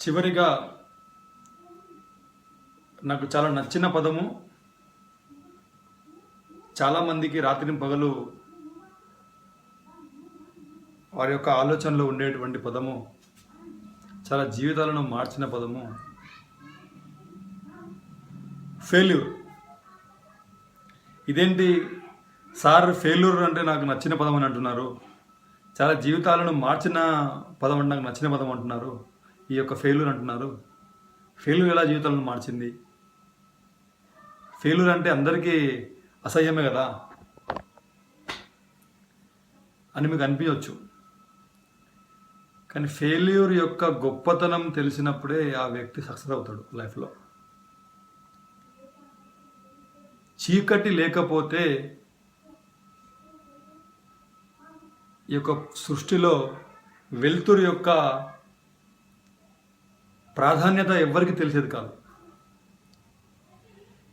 చివరిగా నాకు చాలా నచ్చిన పదము, చాలామందికి రాత్రి పగలు వారి యొక్క ఆలోచనలో ఉండేటువంటి పదము, చాలా జీవితాలను మార్చిన పదము ఫెయిల్యూర్. ఇదేంటి సార్ ఫెయిల్యూర్ అంటే నాకు నచ్చిన పదం అని అంటున్నారు, చాలా జీవితాలను మార్చిన పదం అంటే నాకు నచ్చిన పదం అంటున్నారు, ఈ యొక్క ఫెయిల్యూర్ అంటున్నారు. ఫెయిల్యూర్ ఎలా జీవితాలను మార్చింది? ఫెయిల్యూర్ అంటే అందరికీ అసహ్యమే కదా అని మీకు అనిపించవచ్చు. కానీ ఫెయిల్యూర్ యొక్క గొప్పతనం తెలిసినప్పుడే ఆ వ్యక్తి సక్సెస్ అవుతాడు లైఫ్లో. చీకటి లేకపోతే ఈ యొక్క సృష్టిలో వెలుతురు యొక్క ప్రాధాన్యత ఎవ్వరికి తెలిసేది కాదు.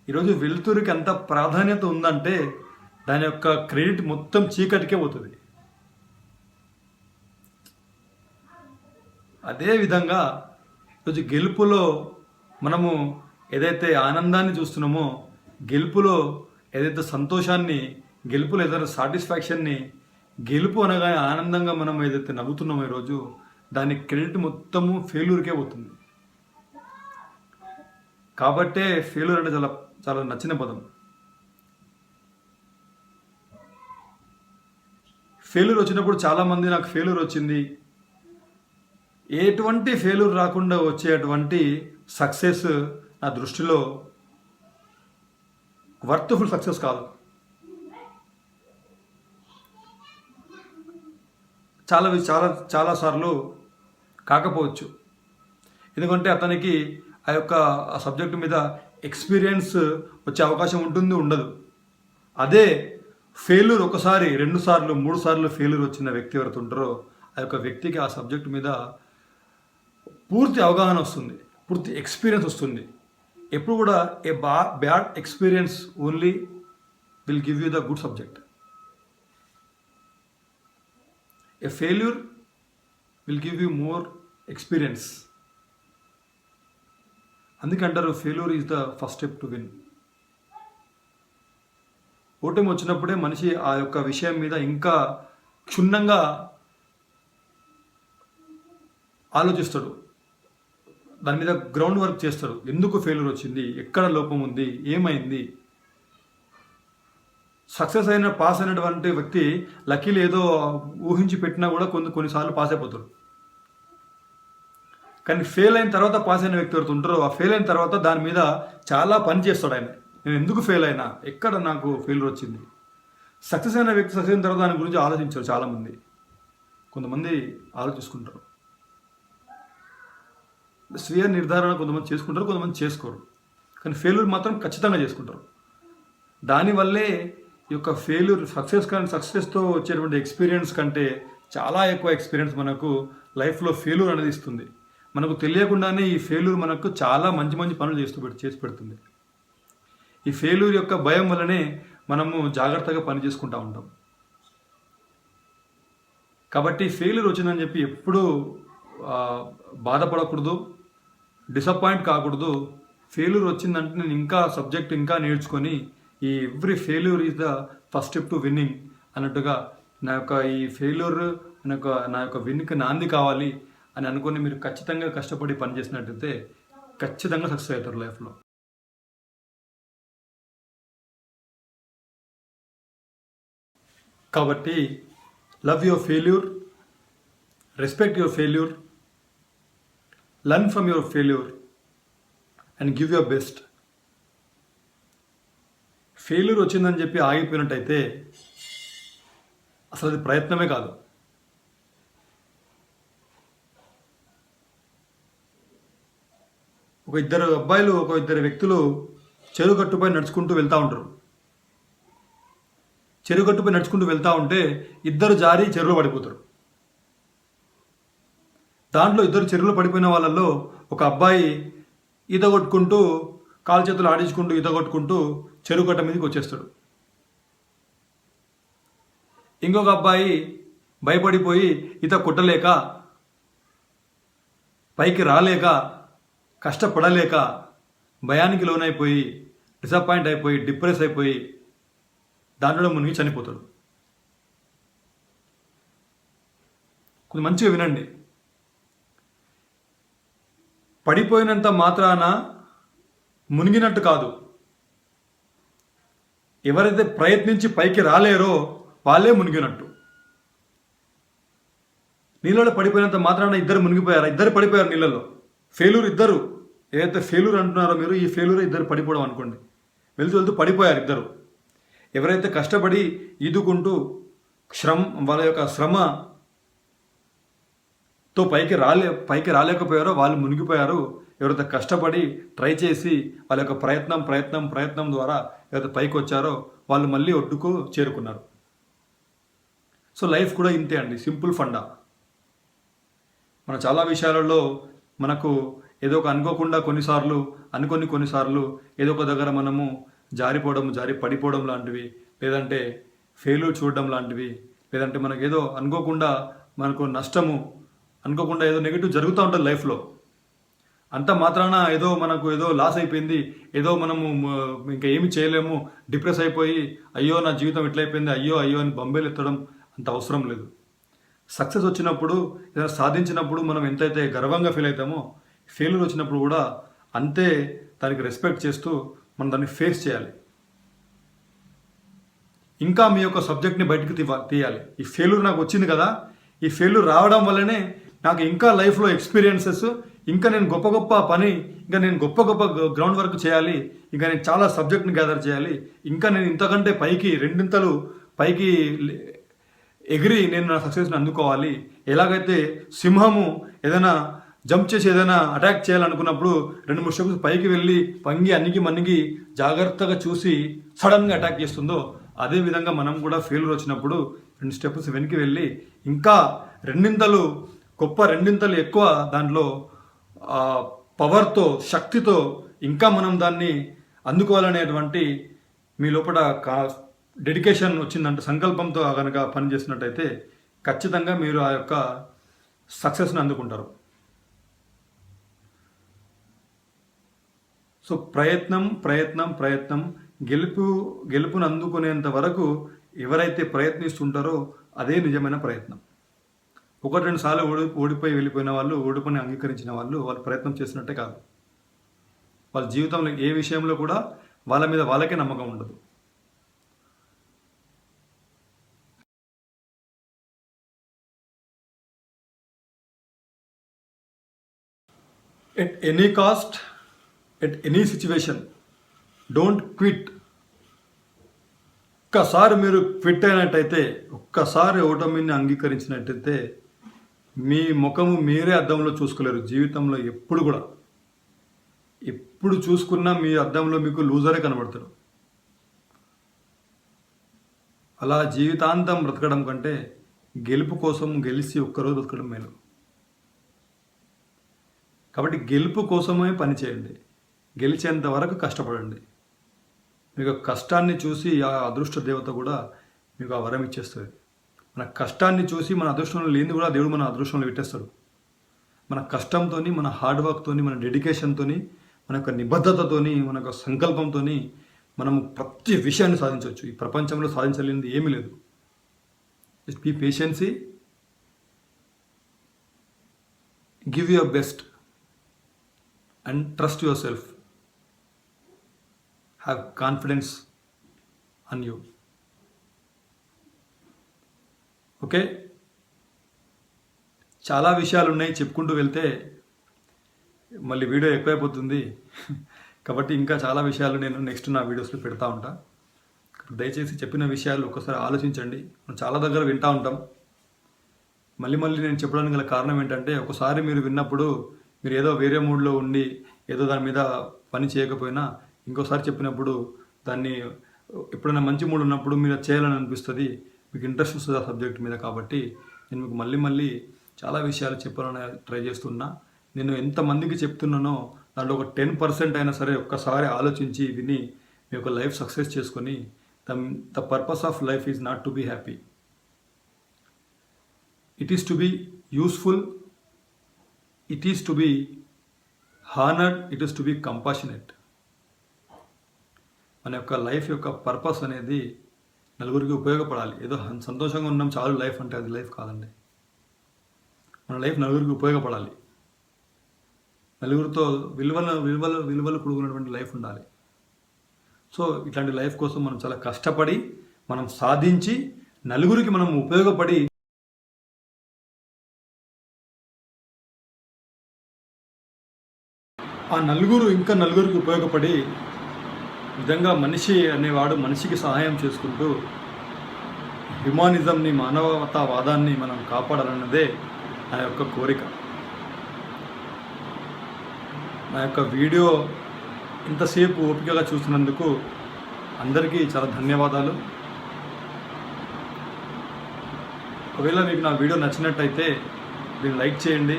ఈరోజు వెలుతురికి ఎంత ప్రాధాన్యత ఉందంటే దాని యొక్క క్రెడిట్ మొత్తం చీకటికే పోతుంది. అదేవిధంగా ఈరోజు గెలుపులో మనము ఏదైతే ఆనందాన్ని చూస్తున్నామో, గెలుపులో ఏదైతే సంతోషాన్ని, గెలుపులో ఏదైతే సాటిస్ఫాక్షన్ని, గెలుపు అనగానే ఆనందంగా మనం ఏదైతే నవ్వుతున్నామో ఈరోజు, దాని క్రెడిట్ మొత్తము ఫెయిల్యూర్కే పోతుంది. కాబట్టే ఫెయిల్యూర్ అంటే చాలా చాలా నచ్చిన పదం. ఫెయిల్యూర్ వచ్చినప్పుడు చాలామంది నాకు ఫెయిల్యూర్ వచ్చింది, ఎటువంటి ఫెయిల్యూర్ రాకుండా వచ్చేటువంటి సక్సెస్ నా దృష్టిలో వర్త్ఫుల్ సక్సెస్ కాదు. చాలాసార్లు కాకపోవచ్చు, ఎందుకంటే అతనికి ఆ యొక్క సబ్జెక్టు మీద ఎక్స్పీరియన్స్ వచ్చే అవకాశం ఉంటుంది, ఉండదు. అదే ఫెయిల్యూర్ ఒకసారి, 2 సార్లు, 3 సార్లు ఫెయిల్యూర్ వచ్చిన వ్యక్తి ఎవరైతే ఉంటారో ఆ యొక్క వ్యక్తికి ఆ సబ్జెక్టు మీద పూర్తి అవగాహన వస్తుంది, పూర్తి ఎక్స్పీరియన్స్ వస్తుంది. ఎప్పుడు కూడా ఏ bad experience only will give you the good subject. A failure will give you more experience. అందుకే అంటారు failure is the first step to win. ఓటమి వచ్చినప్పుడే మనిషి ఆ యొక్క విషయం మీద ఇంకా క్షుణ్ణంగా ఆలోచిస్తాడు, దాని మీద గ్రౌండ్ వర్క్ చేస్తాడు. ఎందుకు ఫెయిల్యూర్ వచ్చింది, ఎక్కడ లోపం ఉంది, ఏమైంది. సక్సెస్ అయిన పాస్ అయినటువంటి వ్యక్తి లక్కీలు ఏదో ఊహించి పెట్టినా కూడా కొన్నిసార్లు పాస్ అయిపోతాడు. కానీ ఫెయిల్ అయిన తర్వాత పాస్ అయిన వ్యక్తి ఎవరు ఉంటారో, ఆ ఫెయిల్ అయిన తర్వాత దాని మీద చాలా పని చేస్తాడు. ఆయన నేను ఎందుకు ఫెయిల్ అయినా, ఎక్కడ నాకు ఫెయిల్యూర్ వచ్చింది. సక్సెస్ అయిన వ్యక్తి సక్సెస్ అయిన తర్వాత దాని గురించి ఆలోచించారు చాలామంది. కొంతమంది ఆలోచించుకుంటారు, స్వీయ నిర్ధారణ కొంతమంది చేసుకుంటారు, కొంతమంది చేసుకోరు. కానీ ఫెయిల్యూర్ మాత్రం ఖచ్చితంగా చేసుకుంటారు. దానివల్లే ఈ యొక్క ఫెయిల్యూర్ సక్సెస్తో వచ్చేటువంటి ఎక్స్పీరియన్స్ కంటే చాలా ఎక్కువ ఎక్స్పీరియన్స్ మనకు లైఫ్లో ఫెయిల్యూర్ అనేది ఇస్తుంది. మనకు తెలియకుండానే ఈ ఫెయిల్యూర్ మనకు చాలా మంచి మంచి పనులు చేసి పెడుతుంది. ఈ ఫెయిల్యూర్ యొక్క భయం వల్లనే మనము జాగ్రత్తగా పని చేసుకుంటూ ఉంటాం. కాబట్టి ఫెయిల్యూర్ వచ్చిందని చెప్పి ఎప్పుడూ బాధపడకూడదు, డిసప్పాయింట్ కాకూడదు. ఫెయిల్యూర్ వచ్చిందంటే నేను ఇంకా సబ్జెక్ట్ ఇంకా నేర్చుకొని ఈ every failure is the first step to winnowing అన్నట్టుగా నా యొక్క ఈ ఫెయిల్యూర్ నా యొక్క విన్కి నాంది కావాలి అని అనుకుని మీరు ఖచ్చితంగా కష్టపడి పని చేసినట్టయితే ఖచ్చితంగా సక్సెస్ అవుతారు లైఫ్లో. కాబట్టి love your failure, respect your failure, learn from your failure and give your best. Failure వచ్చిందని చెప్పి ఆగిపోయినట్టయితే అసలు అది ప్రయత్నమే కాదు. ఇద్దరు వ్యక్తులు చెరుగట్టుపై నడుచుకుంటూ వెళ్తూ ఉంటారు. చెరుగట్టుపై నడుచుకుంటూ వెళ్తూ ఉంటే ఇద్దరు జారి చెరువులో పడిపోతారు. దాంట్లో ఇద్దరు చెరువులో పడిపోయిన వాళ్ళల్లో ఒక అబ్బాయి ఈత కొట్టుకుంటూ, కాలు చేతులు ఆడించుకుంటూ ఈత కొట్టుకుంటూ చెరుగట్ట మీదకి వచ్చేస్తాడు. ఇంకొక అబ్బాయి భయపడిపోయి ఈత కొట్టలేక పైకి రాలేక, కష్టపడలేక, భయానికి లోనైపోయి, డిసప్పాయింట్ అయిపోయి, డిప్రెస్ అయిపోయి దాంట్లో మునిగి చనిపోతాడు. కొంచెం మంచిగా వినండి. పడిపోయినంత మాత్రాన మునిగినట్టు కాదు. ఎవరైతే ప్రయత్నించి పైకి రాలేరో వాళ్ళే మునిగినట్టు. నీళ్ళలో పడిపోయినంత మాత్రాన ఇద్దరు మునిగిపోయారు, ఇద్దరు పడిపోయారు నీళ్ళలో. ఫెయిల్యూర్ ఇద్దరు, ఏదైతే ఫెయిల్యూర్ అంటున్నారో మీరు, ఈ ఫెయిల్యూర్ ఇద్దరు పడిపోవడం అనుకోండి. వెళ్తూ వెళ్తూ పడిపోయారు ఇద్దరు. ఎవరైతే కష్టపడి ఈదుకుంటూ వాళ్ళ యొక్క శ్రమతో పైకి రాలేకపోయారో వాళ్ళు మునిగిపోయారు. ఎవరైతే కష్టపడి ట్రై చేసి వాళ్ళ యొక్క ప్రయత్నం ద్వారా ఎవరైతే పైకి వచ్చారో వాళ్ళు మళ్ళీ ఒడ్డుకు చేరుకున్నారు. సో లైఫ్ కూడా ఇంతే అండి, సింపుల్ ఫండా. మన చాలా విషయాలలో మనకు ఏదో ఒక అనుకోకుండా కొన్నిసార్లు ఏదో ఒక దగ్గర మనము జారి పడిపోవడం లాంటివి, లేదంటే ఫెయిల్యూర్ చూడడం లాంటివి, లేదంటే మనకు ఏదో మనకు నష్టము అనుకోకుండా ఏదో నెగిటివ్ జరుగుతూ ఉంటుంది లైఫ్లో. అంత మాత్రాన మనకు ఏదో లాస్ అయిపోయింది, ఏదో మనము ఇంకా ఏమి చేయలేము, డిప్రెస్ అయిపోయి అయ్యో నా జీవితం ఇట్లయిపోయింది, అయ్యో అని బొంబేలు ఎత్తడం అంత అవసరం లేదు. సక్సెస్ వచ్చినప్పుడు, ఏదైనా సాధించినప్పుడు మనం ఎంతైతే గర్వంగా ఫీల్ అవుతామో, ఫెయిల్యూర్ వచ్చినప్పుడు కూడా అంతే దానికి రెస్పెక్ట్ చేస్తూ మనం దాన్ని ఫేస్ చేయాలి. ఇంకా మీ యొక్క సబ్జెక్ట్ని బయటకు తీయాలి. ఈ ఫెయిల్యూర్ నాకు వచ్చింది కదా, ఈ ఫెయిల్యూర్ రావడం వల్లనే నాకు ఇంకా లైఫ్లో ఎక్స్పీరియన్సెస్, ఇంకా నేను గొప్ప పని, ఇంకా నేను గొప్ప గ్రౌండ్ వర్క్ చేయాలి, ఇంకా నేను చాలా సబ్జెక్ట్ని గ్యాదర్ చేయాలి, ఇంకా నేను ఇంతకంటే రెండింతలు పైకి ఎగిరి నేను నా సక్సెస్ని అందుకోవాలి. ఎలాగైతే సింహము ఏదైనా జంప్ చేసి ఏదైనా అటాక్ చేయాలనుకున్నప్పుడు 2-3 స్టెప్స్ పైకి వెళ్ళి అన్నిగి మన్నిగి జాగ్రత్తగా చూసి సడన్గా అటాక్ చేస్తుందో, అదేవిధంగా మనం కూడా ఫెయిల్యూర్ వచ్చినప్పుడు 2 స్టెప్స్ వెనక్కి వెళ్ళి ఇంకా రెండింతలు ఎక్కువ దాంట్లో పవర్తో, శక్తితో ఇంకా మనం దాన్ని అందుకోవాలనేటువంటి మీ లోపల డెడికేషన్ వచ్చిందంటే, సంకల్పంతో కనుక పనిచేసినట్టయితే ఖచ్చితంగా మీరు ఆ యొక్క సక్సెస్ని అందుకుంటారు. సో ప్రయత్నం గెలుపును అందుకునేంత వరకు ఎవరైతే ప్రయత్నిస్తుంటారో అదే నిజమైన ప్రయత్నం. 1-2 సార్లు ఓడిపోయి వెళ్ళిపోయిన వాళ్ళు, ఓడిపోయి అంగీకరించిన వాళ్ళు ప్రయత్నం చేసినట్టే కాదు. వాళ్ళ జీవితంలో ఏ విషయంలో కూడా వాళ్ళ మీద వాళ్ళకే నమ్మకం ఉండదు. At any cost, at any situation, don't quit. ఒక్కసారి మీరు క్విట్ అయినట్టయితే, ఒక్కసారి ఓటమిని అంగీకరించినట్టయితే మీ ముఖము మీరే అద్దంలో చూసుకోలేరు జీవితంలో. ఎప్పుడు చూసుకున్నా మీ అద్దంలో మీకు లూజరే కనబడతాడు. అలా జీవితాంతం బ్రతకడం కంటే గెలుపు కోసం గెలిచి ఒక్కరోజు బ్రతకడం మేలు. కాబట్టి గెలుపు కోసమే పని చేయండి, గెలిచేంత వరకు కష్టపడండి. మీకు కష్టాన్ని చూసి ఆ అదృష్ట దేవత కూడా మీకు ఆ వరం ఇచ్చేస్తుంది. మన కష్టాన్ని చూసి మన అదృష్టంలో లేనిది కూడా దేవుడు మన అదృష్టంలో పెట్టేస్తాడు. మన కష్టంతో, మన హార్డ్ వర్క్తో, మన డెడికేషన్తో, మన యొక్క నిబద్ధతతో, మన యొక్క సంకల్పంతో మనము ప్రతి విషయాన్ని సాధించవచ్చు. ఈ ప్రపంచంలో సాధించలేనిది ఏమీ లేదు. Just be patiency, give your best and trust your self. Have confidence on you. Okay, చాలా విషయాలు ఉన్నాయి, చెప్పుకుంటూ వెళ్తే మళ్ళీ వీడియో ఎక్కువైపోతుంది. కాబట్టి ఇంకా చాలా విషయాలు నేను నెక్స్ట్ నా వీడియోస్లో పెడతా ఉంటా. దయచేసి చెప్పిన విషయాలు ఒకసారి ఆలోచించండి. మనం చాలా దగ్గర వింటూ ఉంటాం. మళ్ళీ నేను చెప్పడానికి గల కారణం ఏంటంటే, ఒకసారి మీరు విన్నప్పుడు మీరు ఏదో వేరే మూడ్లో ఉండి ఏదో దాని మీద పని చేయకపోయినా ఇంకోసారి చెప్పినప్పుడు దాన్ని ఎప్పుడైనా మంచి మూడ్ ఉన్నప్పుడు మీరు చేయాలని అనిపిస్తుంది, మీకు ఇంట్రెస్ట్ వస్తుంది ఆ సబ్జెక్ట్ మీద. కాబట్టి నేను మీకు మళ్ళీ చాలా విషయాలు చెప్పాలని ట్రై చేస్తున్నా. నేను ఎంతమందికి చెప్తున్నానో దాంట్లో ఒక 10% అయినా సరే ఒక్కసారి ఆలోచించి విని మీ యొక్క లైఫ్ సక్సెస్ చేసుకొని, the purpose of life is not to be happy, it is to be useful it is to be honoured, it is to be compassionate. మన యొక్క లైఫ్ యొక్క పర్పస్ అనేది నలుగురికి ఉపయోగపడాలి. ఏదో సంతోషంగా ఉన్నాం చాలు లైఫ్ అంటే అది లైఫ్ కాదండి. మన లైఫ్ నలుగురికి ఉపయోగపడాలి. నలుగురితో విలువలు కూడుకున్నటువంటి లైఫ్ ఉండాలి. సో ఇట్లాంటి లైఫ్ కోసం మనం చాలా కష్టపడి మనం సాధించి నలుగురికి మనం ఉపయోగపడి ఆ నలుగురు ఇంకా నలుగురికి ఉపయోగపడి నిజంగా మనిషి అనేవాడు మనిషికి సహాయం చేసుకుంటూ హ్యుమానిజంని, మానవతావాదాన్ని మనం కాపాడాలన్నదే నా యొక్క కోరిక. నా యొక్క వీడియో ఇంతసేపు ఓపికగా చూసినందుకు అందరికీ చాలా ధన్యవాదాలు. ఒకవేళ మీకు నా వీడియో నచ్చినట్టయితే మీరు లైక్ చేయండి.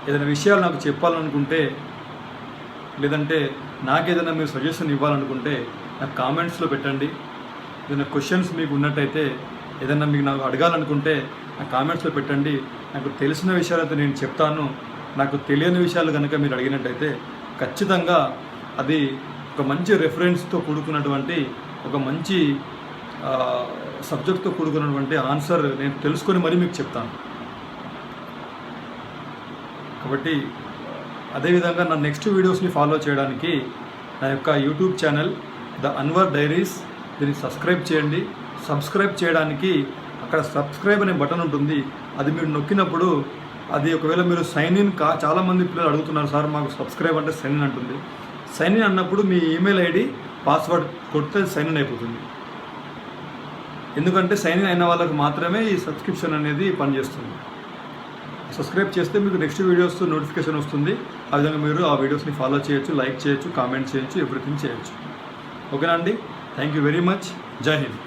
ఏదైనా విషయాలు నాకు చెప్పాలనుకుంటే, లేదంటే నాకేదైనా మీరు సజెషన్ ఇవ్వాలనుకుంటే నాకు కామెంట్స్లో పెట్టండి. ఏదైనా క్వశ్చన్స్ మీకు ఉన్నట్టయితే, ఏదైనా మీకు నాకు అడగాలనుకుంటే నాకు కామెంట్స్లో పెట్టండి. నాకు తెలిసిన విషయాలైతే నేను చెప్తాను. నాకు తెలియని విషయాలు కనుక మీరు అడిగినట్టయితే ఖచ్చితంగా అది ఒక మంచి రెఫరెన్స్తో కూడుకున్నటువంటి, ఒక మంచి సబ్జెక్ట్తో కూడుకున్నటువంటి ఆన్సర్ నేను తెలుసుకొని మరీ మీకు చెప్తాను. కాబట్టి అదేవిధంగా నా నెక్స్ట్ వీడియోస్ని ఫాలో చేయడానికి నా యొక్క YouTube channel the Anwar diaries, దీన్ని సబ్స్క్రైబ్ చేయండి. సబ్స్క్రైబ్ చేయడానికి అక్కడ సబ్స్క్రైబ్ అనే బటన్ ఉంటుంది. అది మీరు నొక్కినప్పుడు అది ఒకవేళ మీరు సైన్ ఇన్ చాలామంది పిల్లలు అడుగుతున్నారు, సార్ మాకు సబ్స్క్రైబ్ అంటే సైన్ ఇన్ అంటుంది. సైన్ ఇన్ అన్నప్పుడు మీ ఈమెయిల్ ఐడి పాస్వర్డ్ కొడితే సైన్ ఇన్ అయిపోతుంది. ఎందుకంటే సైన్ ఇన్ అయిన వాళ్ళకి మాత్రమే ఈ సబ్స్క్రిప్షన్ అనేది పనిచేస్తుంది. సబ్స్క్రైబ్ చేస్తే మీకు నెక్స్ట్ వీడియోస్ నోటిఫికేషన్ వస్తుంది. ఆ విధంగా మీరు ఆ వీడియోస్ని ఫాలో చేయొచ్చు, లైక్ చేయొచ్చు, కామెంట్ చేయొచ్చు, ఎవ్రీథింగ్ చేయొచ్చు. ఓకేనా అండి? Thank you very much. జై హింద్.